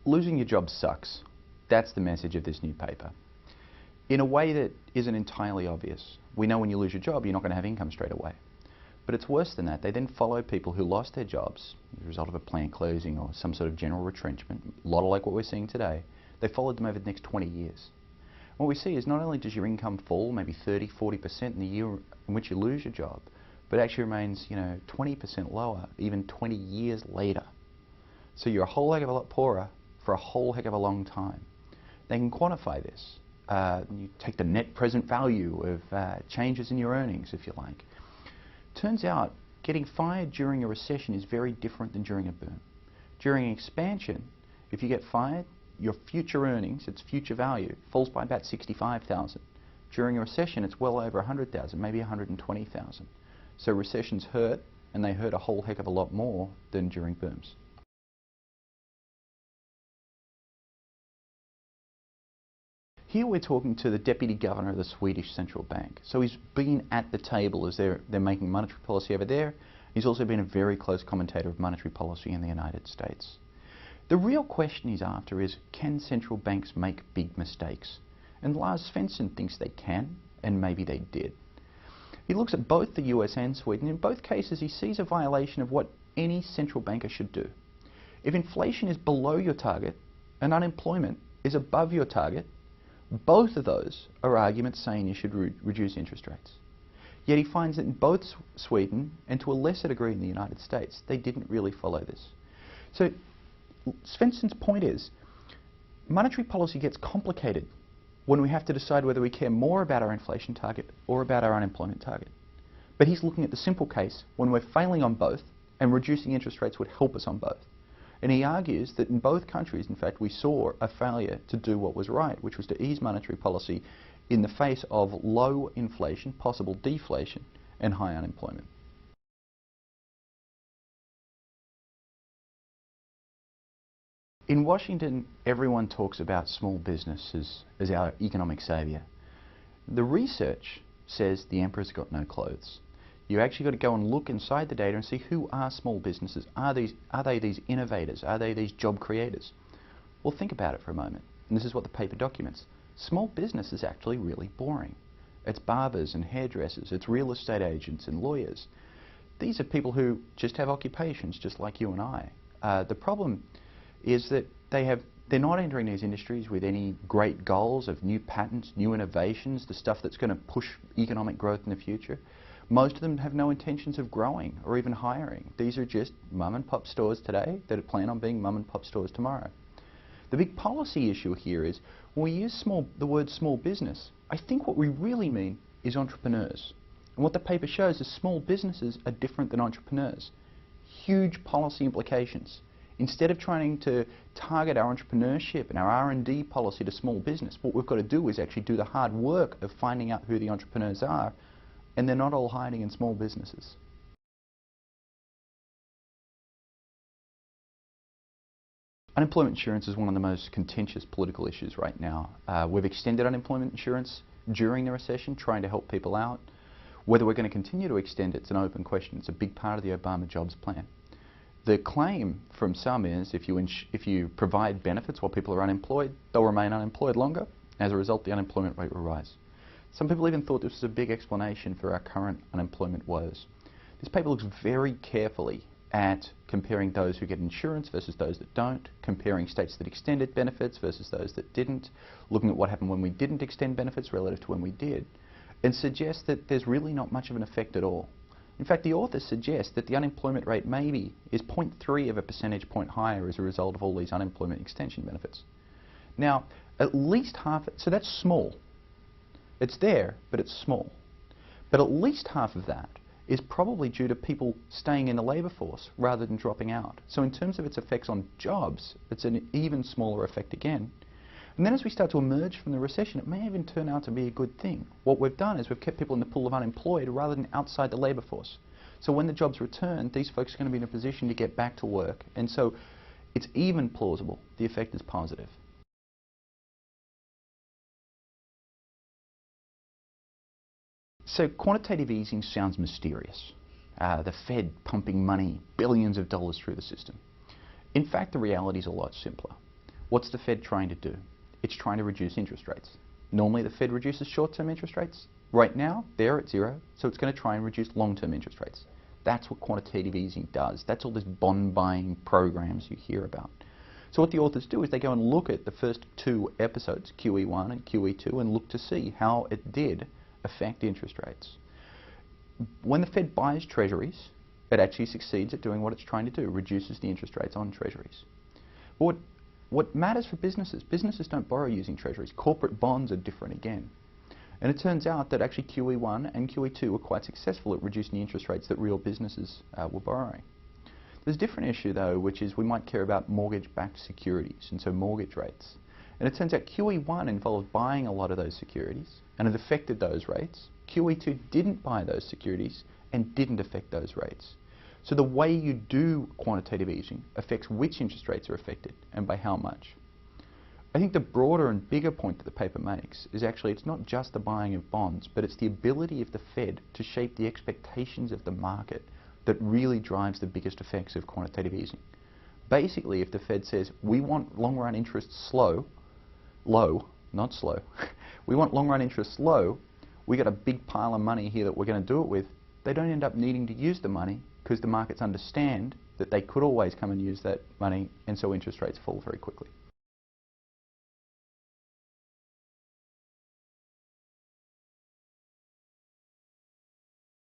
Losing your job sucks. That's the message of this new paper. In a way that isn't entirely obvious. We know when you lose your job, you're not going to have income straight away. But it's worse than that. They then follow people who lost their jobs as a result of a plant closing or some sort of general retrenchment, a lot like what we're seeing today. They followed them over the next 20 years. What we see is not only does your income fall maybe 30, 40% in the year in which you lose your job, but it actually remains 20% lower even 20 years later. So you're a whole heck of a lot poorer for a whole heck of a long time. They can quantify this. You take the net present value of changes in your earnings, if you like. Turns out getting fired during a recession is very different than during a boom. During expansion, if you get fired, your future earnings, its future value, falls by about 65,000. During a recession, it's well over 100,000, maybe 120,000. So recessions hurt, and they hurt a whole heck of a lot more than during booms. Here we're talking to the Deputy Governor of the Swedish Central Bank. So he's been at the table as they're making monetary policy over there. He's also been a very close commentator of monetary policy in the United States. The real question he's after is, can central banks make big mistakes? And Lars Svensson thinks they can, and maybe they did. He looks at both the US and Sweden. In both cases, he sees a violation of what any central banker should do. If inflation is below your target and unemployment is above your target, both of those are arguments saying you should reduce interest rates. Yet he finds that in both Sweden and to a lesser degree in the United States, they didn't really follow this. So Svensson's point is, monetary policy gets complicated when we have to decide whether we care more about our inflation target or about our unemployment target. But he's looking at the simple case when we're failing on both, and reducing interest rates would help us on both. And he argues that in both countries, in fact, we saw a failure to do what was right, which was to ease monetary policy in the face of low inflation, possible deflation, and high unemployment. In Washington, everyone talks about small businesses as our economic savior. The research says the emperor's got no clothes. You actually got to go and look inside the data and see who are small businesses. Are they these innovators? Are they these job creators? Well, think about it for a moment. And this is what the paper documents. Small business is actually really boring. It's barbers and hairdressers. It's real estate agents and lawyers. These are people who just have occupations just like you and I. The problem is that they're not entering these industries with any great goals of new patents, new innovations, the stuff that's going to push economic growth in the future. Most of them have no intentions of growing or even hiring. These are just mum and pop stores today that plan on being mum and pop stores tomorrow. The big policy issue here is when we use the word small business, I think what we really mean is entrepreneurs. And what the paper shows is small businesses are different than entrepreneurs. Huge policy implications. Instead of trying to target our entrepreneurship and our R&D policy to small business, what we've got to do is actually do the hard work of finding out who the entrepreneurs are, and they're not all hiding in small businesses. Unemployment insurance is one of the most contentious political issues right now. We've extended unemployment insurance during the recession, trying to help people out. Whether we're going to continue to extend it's an open question. It's a big part of the Obama jobs plan. The claim from some is if you provide benefits while people are unemployed, they'll remain unemployed longer. As a result, the unemployment rate will rise. Some people even thought this was a big explanation for our current unemployment woes. This paper looks very carefully at comparing those who get insurance versus those that don't, comparing states that extended benefits versus those that didn't, looking at what happened when we didn't extend benefits relative to when we did, and suggests that there's really not much of an effect at all. In fact, the authors suggest that the unemployment rate maybe is 0.3 of a percentage point higher as a result of all these unemployment extension benefits. Now, at least half, so that's small. It's there, but it's small. But at least half of that is probably due to people staying in the labour force rather than dropping out. So in terms of its effects on jobs, it's an even smaller effect again. And then as we start to emerge from the recession, it may even turn out to be a good thing. What we've done is we've kept people in the pool of unemployed rather than outside the labour force. So when the jobs return, these folks are going to be in a position to get back to work. And so it's even plausible the effect is positive. So quantitative easing sounds mysterious. The Fed pumping money, billions of dollars through the system. In fact, the reality is a lot simpler. What's the Fed trying to do? It's trying to reduce interest rates. Normally the Fed reduces short-term interest rates. Right now, they're at zero, so it's going to try and reduce long-term interest rates. That's what quantitative easing does. That's all this bond buying programs you hear about. So what the authors do is they go and look at the first two episodes, QE1 and QE2, and look to see how it did affect interest rates. When the Fed buys treasuries, it actually succeeds at doing what it's trying to do, reduces the interest rates on treasuries. But what matters for businesses, businesses don't borrow using treasuries. Corporate bonds are different again. And it turns out that actually QE1 and QE2 were quite successful at reducing the interest rates that real businesses were borrowing. There's a different issue though, which is we might care about mortgage-backed securities, and so mortgage rates. And it turns out QE1 involved buying a lot of those securities, and it affected those rates. QE2 didn't buy those securities and didn't affect those rates. So the way you do quantitative easing affects which interest rates are affected and by how much. I think the broader and bigger point that the paper makes is actually it's not just the buying of bonds, but it's the ability of the Fed to shape the expectations of the market that really drives the biggest effects of quantitative easing. Basically, if the Fed says, we want long-run interest low, not slow, we want long-run interest low, we got a big pile of money here that we're going to do it with, they don't end up needing to use the money because the markets understand that they could always come and use that money, and so interest rates fall very quickly.